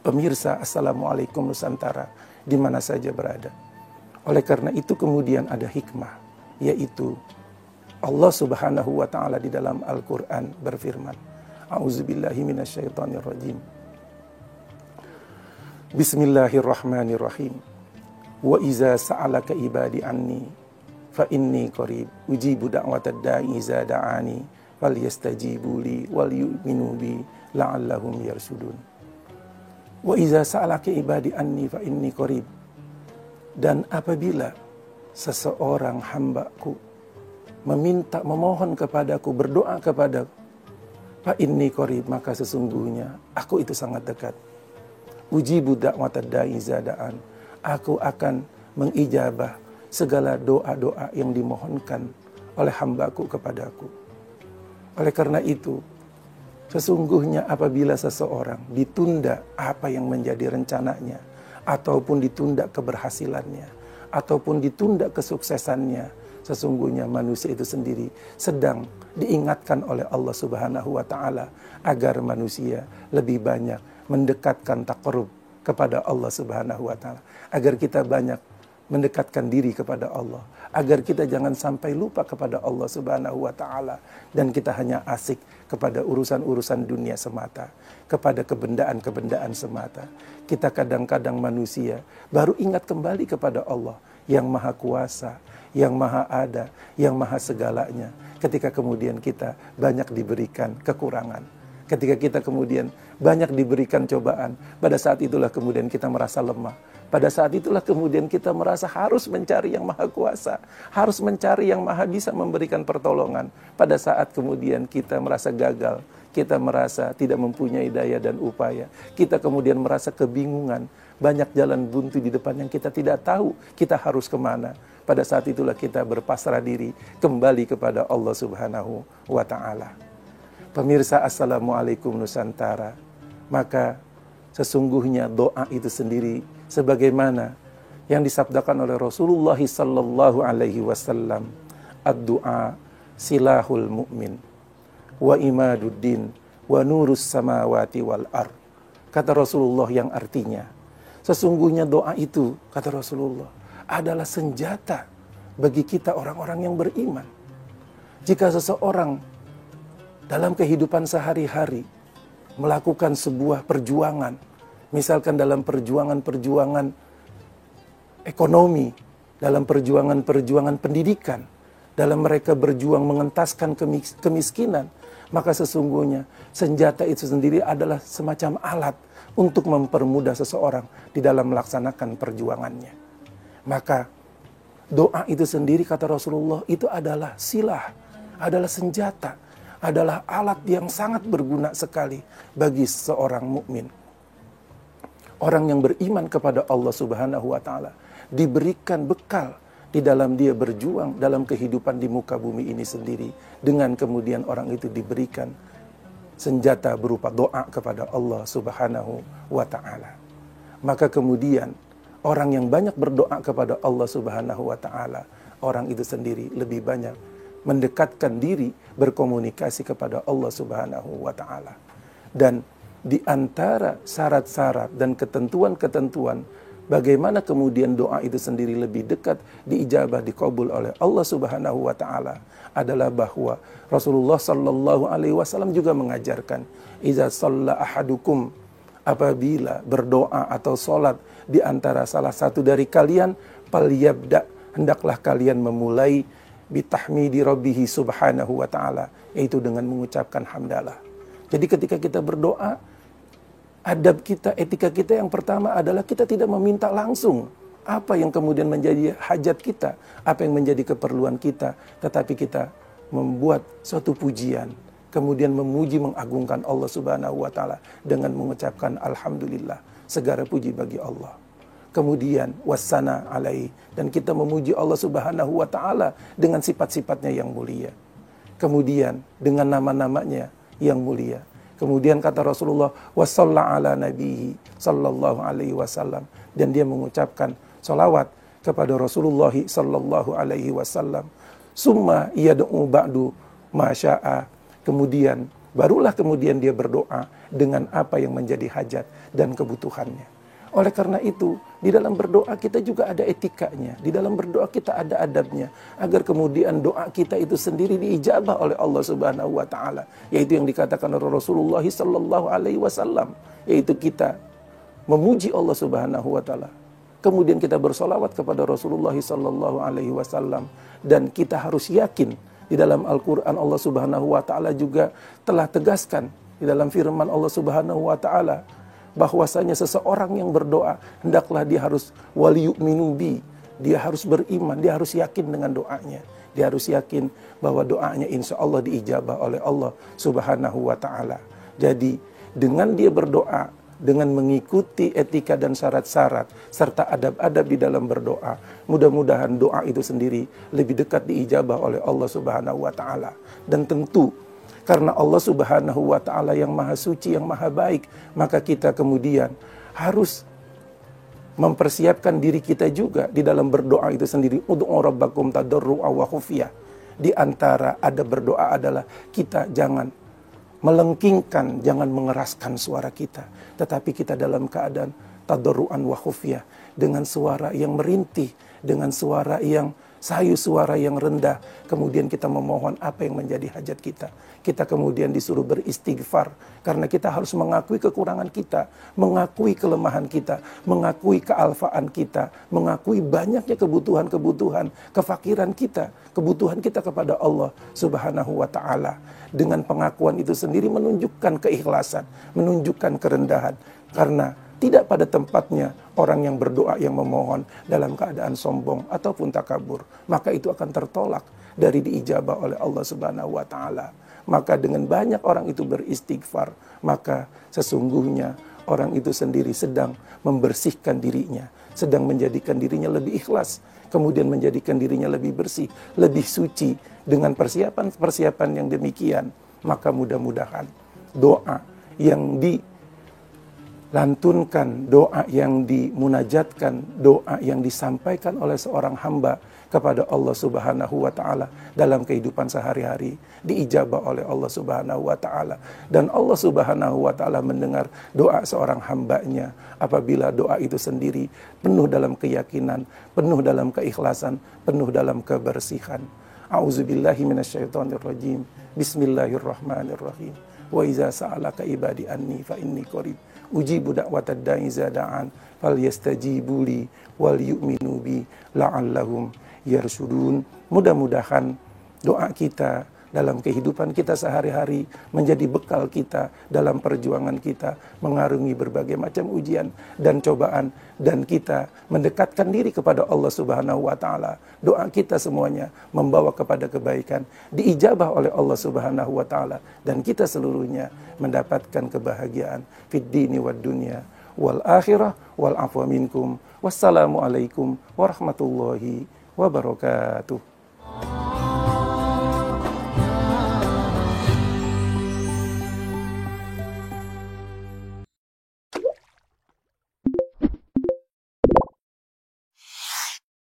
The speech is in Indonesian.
Pemirsa, Assalamualaikum Nusantara, di mana saja berada. Oleh karena itu kemudian ada hikmah, yaitu Allah Subhanahu wa Ta'ala di dalam Al-Quran berfirman, A'udzubillahi minasyaitonirrajim. Bismillahirrahmanirrahim. Wa iza sa'alaka ibadi anni fa inni qarib ujibu da'watad da'i iza da'ani wal yastajibu li wal yu'minu bi la'allahum yarshudun. Wa iza sa'alaka ibadi anni fa inni qarib. Dan apabila seseorang hambaku memohon kepadaku, berdoa kepadaku, fa inni qarib, maka sesungguhnya aku itu sangat dekat. Ujibu da'watad da'i iza da'an, aku akan mengijabah segala doa-doa yang dimohonkan oleh hambaku kepadaku. Oleh karena itu, sesungguhnya apabila seseorang ditunda apa yang menjadi rencananya, ataupun ditunda keberhasilannya, ataupun ditunda kesuksesannya, sesungguhnya manusia itu sendiri sedang diingatkan oleh Allah Subhanahu wa Ta'ala agar manusia lebih banyak mendekatkan taqarrub kepada Allah Subhanahu wa Ta'ala, agar kita banyak mendekatkan diri kepada Allah, agar kita jangan sampai lupa kepada Allah Subhanahu wa Ta'ala dan kita hanya asik kepada urusan-urusan dunia semata, kepada kebendaan-kebendaan semata. Kita kadang-kadang manusia baru ingat kembali kepada Allah yang maha kuasa, yang maha ada, yang maha segalanya, ketika kemudian kita banyak diberikan kekurangan, ketika kita kemudian banyak diberikan cobaan. Pada saat itulah kemudian kita merasa lemah. Pada saat itulah kemudian kita merasa harus mencari yang maha kuasa, harus mencari yang maha bisa memberikan pertolongan. Pada saat kemudian kita merasa gagal, kita merasa tidak mempunyai daya dan upaya, kita kemudian merasa kebingungan, banyak jalan buntu di depan yang kita tidak tahu kita harus kemana. Pada saat itulah kita berpasrah diri kembali kepada Allah Subhanahu wa Ta'ala. Pemirsa, Assalamualaikum Nusantara. Maka sesungguhnya doa itu sendiri sebagaimana yang disabdakan oleh Rasulullah sallallahu alaihi wasallam, ad-du'a silahul mu'min wa imaduddin wa nurus samawati wal ard. Kata Rasulullah, yang artinya sesungguhnya doa itu, kata Rasulullah, adalah senjata bagi kita orang-orang yang beriman. Jika seseorang dalam kehidupan sehari-hari melakukan sebuah perjuangan, misalkan dalam perjuangan-perjuangan ekonomi, dalam perjuangan-perjuangan pendidikan, dalam mereka berjuang mengentaskan kemiskinan, maka sesungguhnya senjata itu sendiri adalah semacam alat untuk mempermudah seseorang di dalam melaksanakan perjuangannya. Maka doa itu sendiri, kata Rasulullah, itu adalah silah, adalah senjata, adalah alat yang sangat berguna sekali bagi seorang mukmin. Orang yang beriman kepada Allah Subhanahu wa Ta'ala diberikan bekal di dalam dia berjuang dalam kehidupan di muka bumi ini sendiri, dengan kemudian orang itu diberikan senjata berupa doa kepada Allah Subhanahu wa Ta'ala. Maka kemudian orang yang banyak berdoa kepada Allah Subhanahu wa Ta'ala, orang itu sendiri lebih banyak mendekatkan diri berkomunikasi kepada Allah Subhanahu wa Ta'ala. Dan di antara syarat-syarat dan ketentuan-ketentuan bagaimana kemudian doa itu sendiri lebih dekat diijabah, dikabul oleh Allah Subhanahu wa Ta'ala adalah bahwa Rasulullah sallallahu alaihi wasallam juga mengajarkan, iza shalla ahadukum, apabila berdoa atau salat di antara salah satu dari kalian, falyabda, hendaklah kalian memulai bitahmidi rabbihi subhanahu wa ta'ala, yaitu dengan mengucapkan hamdalah. Jadi ketika kita berdoa, adab kita, etika kita yang pertama adalah kita tidak meminta langsung apa yang kemudian menjadi hajat kita, apa yang menjadi keperluan kita, tetapi kita membuat suatu pujian, kemudian memuji, mengagungkan Allah Subhanahu wa Ta'ala dengan mengucapkan alhamdulillah, segala puji bagi Allah. Kemudian wassana alaihi, dan kita memuji Allah Subhanahu wa Ta'ala dengan sifat-sifatnya yang mulia, kemudian dengan nama-namanya yang mulia. Kemudian kata Rasulullah, wassalla ala nabihi sallallahu alaihi wasallam, dan dia mengucapkan salawat kepada Rasulullah sallallahu alaihi wasallam. Summa yad'u ba'du ma syaa, kemudian Barulah kemudian dia berdoa dengan apa yang menjadi hajat dan kebutuhannya. Oleh karena itu, di dalam berdoa kita juga ada etikanya. Di dalam berdoa kita ada adabnya. Agar kemudian doa kita itu sendiri diijabah oleh Allah Subhanahu wa Ta'ala. Yaitu yang dikatakan oleh Rasulullah sallallahu alaihi wasallam. Yaitu kita memuji Allah Subhanahu wa Ta'ala. Kemudian kita bersolawat kepada Rasulullah sallallahu alaihi wasallam. Dan kita harus yakin, di dalam Al-Quran Allah Subhanahu wa Ta'ala juga telah tegaskan di dalam firman Allah Subhanahu wa Ta'ala bahwasanya seseorang yang berdoa hendaklah dia harus waliyu'minu bi, dia harus beriman, dia harus yakin dengan doanya, dia harus yakin bahwa doanya insya Allah diijabah oleh Allah Subhanahu wa Ta'ala. Jadi dengan dia berdoa, dengan mengikuti etika dan syarat-syarat serta adab-adab di dalam berdoa, mudah-mudahan doa itu sendiri lebih dekat diijabah oleh Allah Subhanahu wa Ta'ala. Dan tentu karena Allah Subhanahu wa Ta'ala yang maha suci, yang maha baik, maka kita kemudian harus mempersiapkan diri kita juga di dalam berdoa itu sendiri. Ud'u rabbakum tadarru'a wa khufyah. Di antara adab berdoa adalah kita jangan melengkingkan, jangan mengeraskan suara kita, tetapi kita dalam keadaan tadarruan wa khufyah, dengan suara yang merintih, dengan suara yang sayu, suara yang rendah. Kemudian kita memohon apa yang menjadi hajat kita. Kita kemudian disuruh beristighfar, karena kita harus mengakui kekurangan kita, mengakui kelemahan kita, mengakui kealfaan kita, mengakui banyaknya kebutuhan-kebutuhan, kefakiran kita, kebutuhan kita kepada Allah Subhanahu wa Ta'ala. Dengan pengakuan itu sendiri menunjukkan keikhlasan, menunjukkan kerendahan. Karena tidak pada tempatnya orang yang berdoa, yang memohon dalam keadaan sombong ataupun takabur, maka itu akan tertolak dari diijabah oleh Allah Subhanahu wa Ta'ala. Maka dengan banyak orang itu beristighfar, maka sesungguhnya orang itu sendiri sedang membersihkan dirinya, sedang menjadikan dirinya lebih ikhlas, kemudian menjadikan dirinya lebih bersih, lebih suci. Dengan persiapan-persiapan yang demikian, maka mudah-mudahan doa yang dilantunkan, doa yang dimunajatkan, doa yang disampaikan oleh seorang hamba kepada Allah Subhanahu wa Ta'ala dalam kehidupan sehari-hari diijabah oleh Allah Subhanahu wa Ta'ala. Dan Allah Subhanahu wa Ta'ala mendengar doa seorang hambanya apabila doa itu sendiri penuh dalam keyakinan, penuh dalam keikhlasan, penuh dalam kebersihan. A'udzubillahi minasyaitonirrajim. Bismillahirrahmanirrahim. Wa iza sa'alaka ibadi anni fa inni qarib ujibu da'watad da'i iza da'an falyastajibu li wal yu'minu bi la'allahum yarshudun. Mudah-mudahan doa kita dalam kehidupan kita sehari-hari menjadi bekal kita dalam perjuangan kita mengarungi berbagai macam ujian dan cobaan, dan kita mendekatkan diri kepada Allah Subhanahu wa Ta'ala. Doa kita semuanya membawa kepada kebaikan, diijabah oleh Allah Subhanahu wa Ta'ala, dan kita seluruhnya mendapatkan kebahagiaan fid dini wad dunya wal akhirah wal afwa minkum. Wassalamualaikum warahmatullahi wabarakatuh.